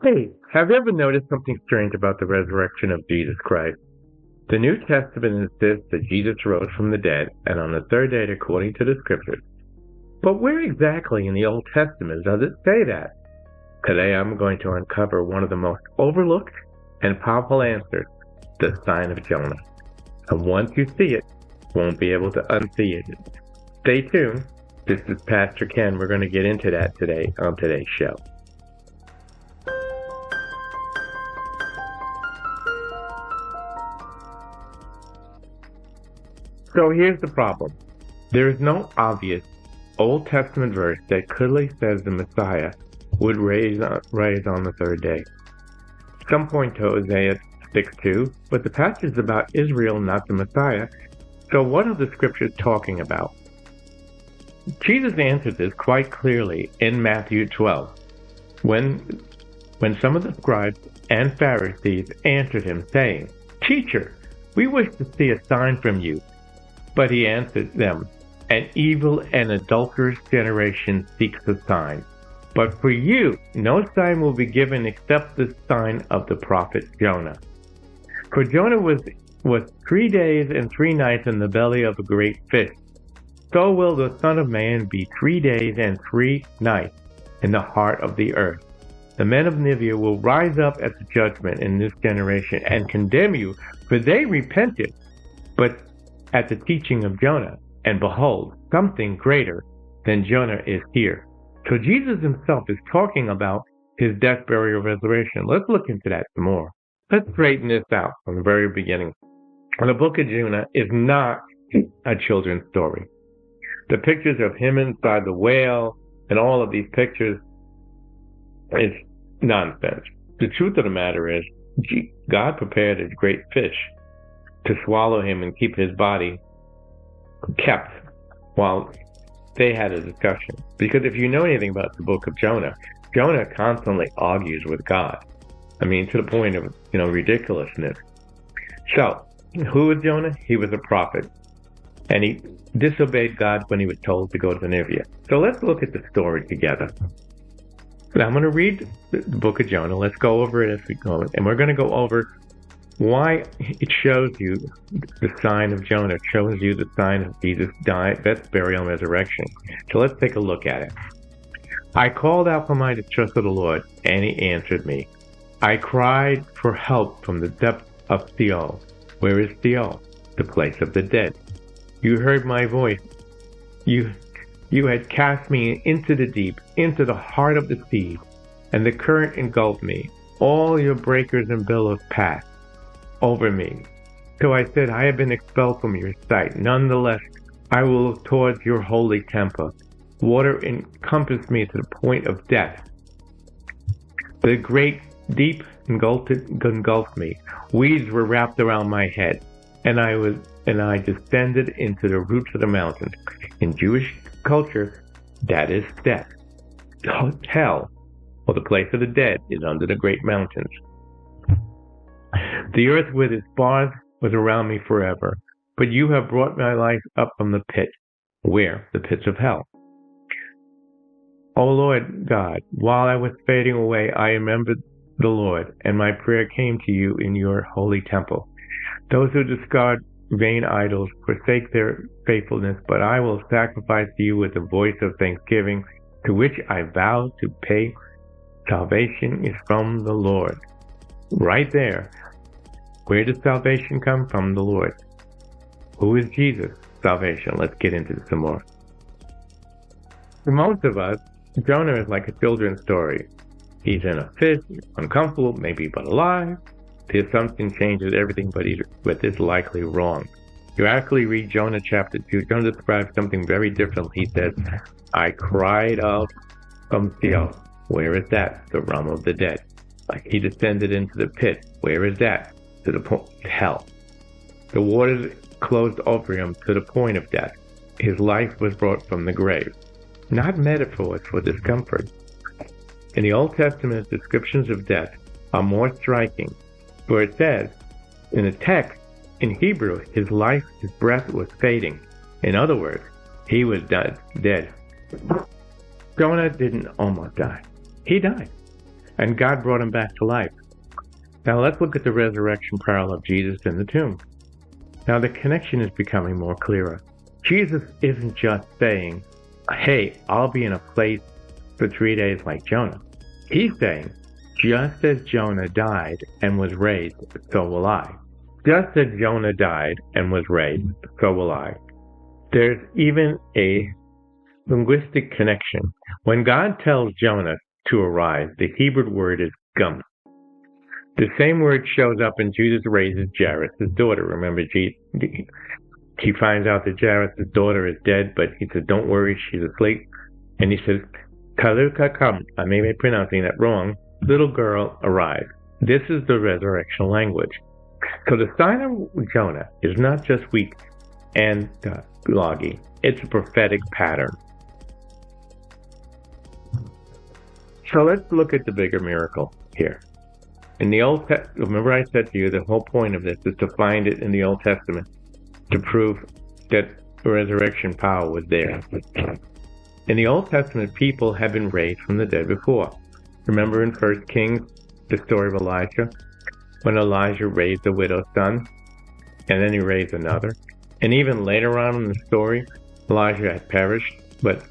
Hey, have you ever noticed something strange about the resurrection of Jesus Christ? The New Testament insists that Jesus rose from the dead and on the third day according to the scriptures. But where exactly in the Old Testament does it say that? Today I'm going to uncover one of the most overlooked and powerful answers, the sign of Jonah. And once you see it, you won't be able to unsee it. Stay tuned. This is Pastor Ken. We're going to get into that today on today's show. So here's the problem. There is no obvious Old Testament verse that clearly says the Messiah would rise on the third day. Some point to Hosea 6:2, but the passage is about Israel, not the Messiah. So what are the scriptures talking about? Jesus answered this quite clearly in Matthew 12, when some of the scribes and Pharisees answered him, saying, "Teacher, we wish to see a sign from you." But he answered them, "An evil and adulterous generation seeks a sign. But for you, no sign will be given except the sign of the prophet Jonah. For Jonah was 3 days and 3 nights in the belly of a great fish. So will the Son of Man be 3 days and 3 nights in the heart of the earth. The men of Nineveh will rise up at the judgment in this generation and condemn you, for they repented, but at the teaching of Jonah, and behold, something greater than Jonah is here." So Jesus himself is talking about his death, burial, resurrection. Let's look into that some more. Let's straighten this out from the very beginning. The book of Jonah is not a children's story. The pictures of him inside the whale and all of these pictures is nonsense. The truth of the matter is, God prepared a great fish to swallow him and keep his body kept while they had a discussion. Because if you know anything about the book of Jonah, Jonah constantly argues with God. I mean, to the point of, ridiculousness. So, who was Jonah? He was a prophet. And he disobeyed God when he was told to go to Nineveh. So let's look at the story together. Now I'm going to read the book of Jonah. Let's go over it as we go. And we're going to go over why it shows you the sign of Jonah. It shows you the sign of Jesus' death, burial, and resurrection. So let's take a look at it. "I called out for my distress to the Lord, and he answered me. I cried for help from the depth of Sheol." Where is Sheol? The place of the dead. "You heard my voice. You had cast me into the deep, into the heart of the sea, and the current engulfed me. All your breakers and billows passed over me. So I said, I have been expelled from your sight. Nonetheless, I will look towards your holy temple. Water encompassed me to the point of death. The great deep engulfed me. Weeds were wrapped around my head, and I descended into the roots of the mountains." In Jewish culture, that is death. Hell, or the place of the dead, is under the great mountains. "The earth with its bars was around me forever, but you have brought my life up from the pit." Where? The pits of hell. "O Lord God, while I was fading away, I remembered the Lord, and my prayer came to you in your holy temple. Those who discard vain idols forsake their faithfulness, but I will sacrifice to you with the voice of thanksgiving, to which I vow to pay. Salvation is from the Lord." Right there. Where does salvation come from? The Lord. Who is Jesus? Salvation. Let's get into this some more. For most of us, Jonah is like a children's story. He's in a fish, uncomfortable, maybe but alive. The assumption changes everything, but it's likely wrong. You actually read Jonah chapter 2. Jonah describes something very different. He says, "I cried out from Sheol." Where is that? The realm of the dead. Like he descended into the pit. Where is that? To the point of hell. The waters closed over him to the point of death. His life was brought from the grave. Not metaphors for discomfort. In the Old Testament, descriptions of death are more striking, where it says, in the text, in Hebrew, his life, his breath was fading. In other words, he was dead. Jonah didn't almost die. He died. and God brought him back to life. Now let's look at the resurrection parallel of Jesus in the tomb. Now the connection is becoming more clearer. Jesus isn't just saying, hey, I'll be in a place for 3 days like Jonah. He's saying, just as Jonah died and was raised, so will I. Just as Jonah died and was raised, so will I. There's even a linguistic connection. When God tells Jonah to arise, the Hebrew word is gum. The same word shows up when Jesus raises Jairus' daughter. Remember, he finds out that Jairus' daughter is dead, but he says, don't worry, she's asleep. And he says, Kaluka kam, I may be pronouncing that wrong, little girl, arise. This is the resurrection language. So the sign of Jonah is not just weak and loggy. It's a prophetic pattern. So let's look at the bigger miracle here. In the Old Testament, remember I said to you, the whole point of this is to find it in the Old Testament to prove that resurrection power was there. In the Old Testament, people had been raised from the dead before. Remember in 1 Kings, the story of Elijah, when Elijah raised the widow's son, and then he raised another. And even later on in the story, Elijah had perished, but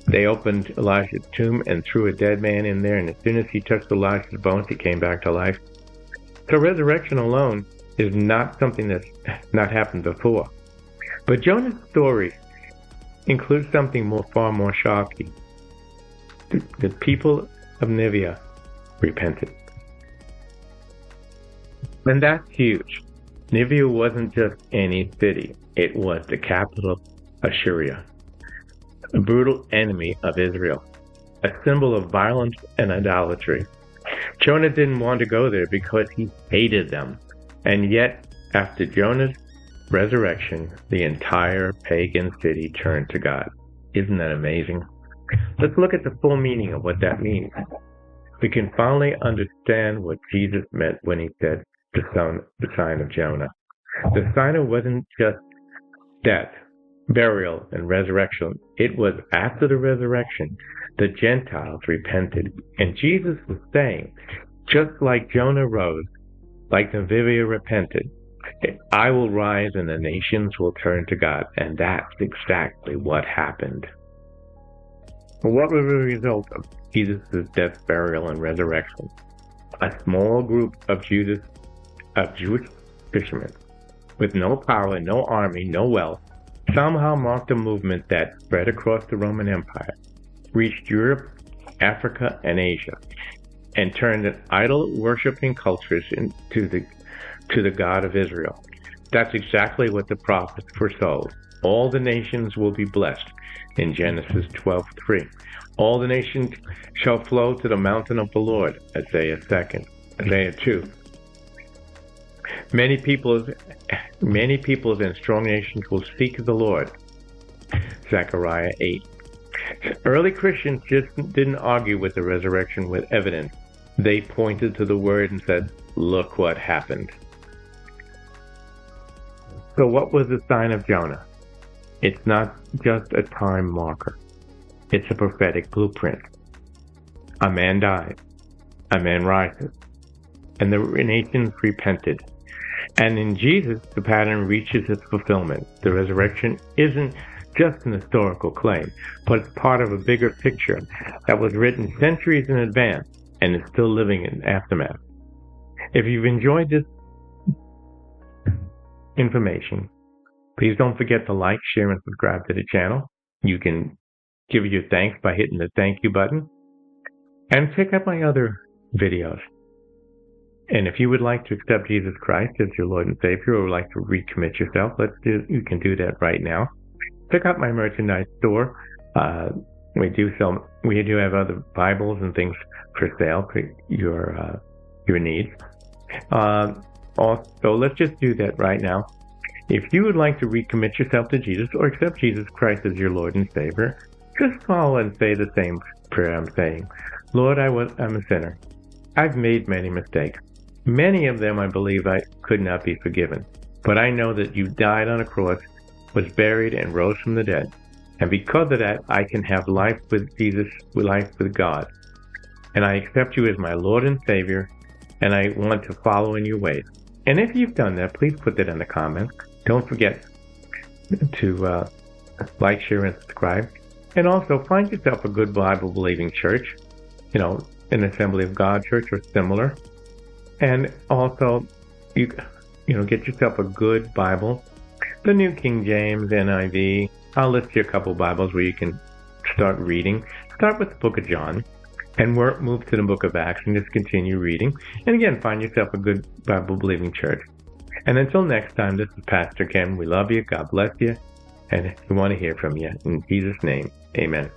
they opened Elijah's tomb and threw a dead man in there, and as soon as he touched Elijah's bones, he came back to life. So resurrection alone is not something that's not happened before. But Jonah's story includes something far more shocking. The people of Nineveh repented. And that's huge. Nineveh wasn't just any city. It was the capital of Assyria, a brutal enemy of Israel, a symbol of violence and idolatry. Jonah didn't want to go there because he hated them. And yet, after Jonah's resurrection, the entire pagan city turned to God. Isn't that amazing? Let's look at the full meaning of what that means. We can finally understand what Jesus meant when he said the sign of Jonah. The sign wasn't just death, burial, and resurrection. It was after the resurrection, the Gentiles repented. And Jesus was saying, just like Jonah rose, like Nineveh repented, I will rise and the nations will turn to God. And that's exactly what happened. What was the result of Jesus' death, burial, and resurrection? A small group of Jewish fishermen with no power, no army, no wealth, somehow marked a movement that spread across the Roman Empire, reached Europe, Africa, and Asia, and turned an idol-worshipping cultures into the God of Israel. That's exactly what the prophets foretold. All the nations will be blessed in Genesis 12:3. All the nations shall flow to the mountain of the Lord, Isaiah 2. Many peoples and strong nations will seek the Lord, Zechariah 8. Early Christians just didn't argue with the resurrection with evidence. They pointed to the word and said, look what happened. So what was the sign of Jonah? It's not just a time marker. It's a prophetic blueprint. A man dies. A man rises. And the nations repented. And in Jesus, the pattern reaches its fulfillment. The resurrection isn't just an historical claim, but it's part of a bigger picture that was written centuries in advance and is still living in aftermath. If you've enjoyed this information, please don't forget to like, share, and subscribe to the channel. You can give your thanks by hitting the thank you button. And check out my other videos. And if you would like to accept Jesus Christ as your Lord and Savior, or would like to recommit yourself, you can do that right now. Check out my merchandise store. We do have other Bibles and things for sale for your needs. Also, let's just do that right now. If you would like to recommit yourself to Jesus or accept Jesus Christ as your Lord and Savior, just call and say the same prayer I'm saying. Lord, I'm a sinner. I've made many mistakes. Many of them I believe I could not be forgiven. But I know that you died on a cross, was buried, and rose from the dead. And because of that, I can have life with Jesus, life with God. and I accept you as my Lord and Savior, and I want to follow in your ways. And if you've done that, please put that in the comments. Don't forget to like, share, and subscribe. And also find yourself a good Bible-believing church, an Assembly of God church or similar. And also, you get yourself a good Bible, the New King James, NIV. I'll list you a couple Bibles where you can start reading. Start with the book of John and move to the book of Acts and just continue reading. And again, find yourself a good Bible-believing church. And until next time, this is Pastor Ken. We love you. God bless you. And we want to hear from you. In Jesus' name, amen.